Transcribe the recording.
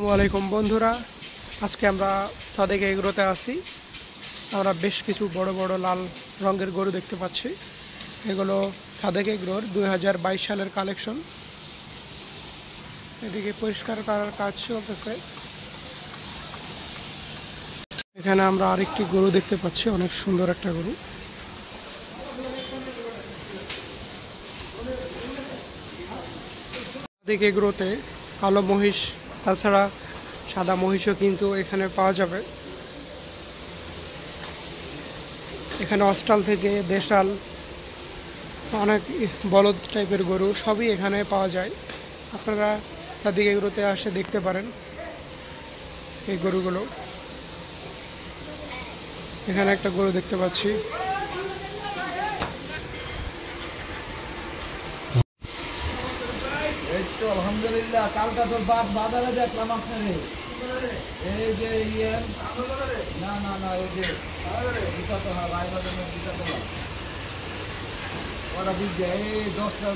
আসসালামু আলাইকুম বন্ধুরা, আজকে আমরা সাদেক এগ্রোতে আছি। আমরা বেশ কিছু বড় বড় লাল রঙের গরু দেখতে পাচ্ছি। এগুলো সাদেক এগ্রোর 2022 সালের কালেকশন। এদিকে পরিষ্কার করার কাজ চলতেছে। এখানে আমরা আরেকটি গরু দেখতে পাচ্ছি, অনেক সুন্দর একটা গরু। সাদেক এগ্রোতে কালো মহিষ, তাছাড়া সাদা মহিষও কিন্তু এখানে পাওয়া যাবে। এখানে অস্ট্রাল থেকে দেশাল, অনেক বলদ টাইপের গরু সবই এখানে পাওয়া যায়। আপনারা সাদেক এগ্রোতে আসে দেখতে পারেন এই গরুগুলো। এখানে একটা গরু দেখতে পাচ্ছি। এই তো আলহামদুলিল্লাহ। কালকা তোর বাজারে দেখলাম আপনারে, এই যে না না না, ওই যে দুটা তো রায় বাজার দুটা তো ওরা দিক যায় এই 10টা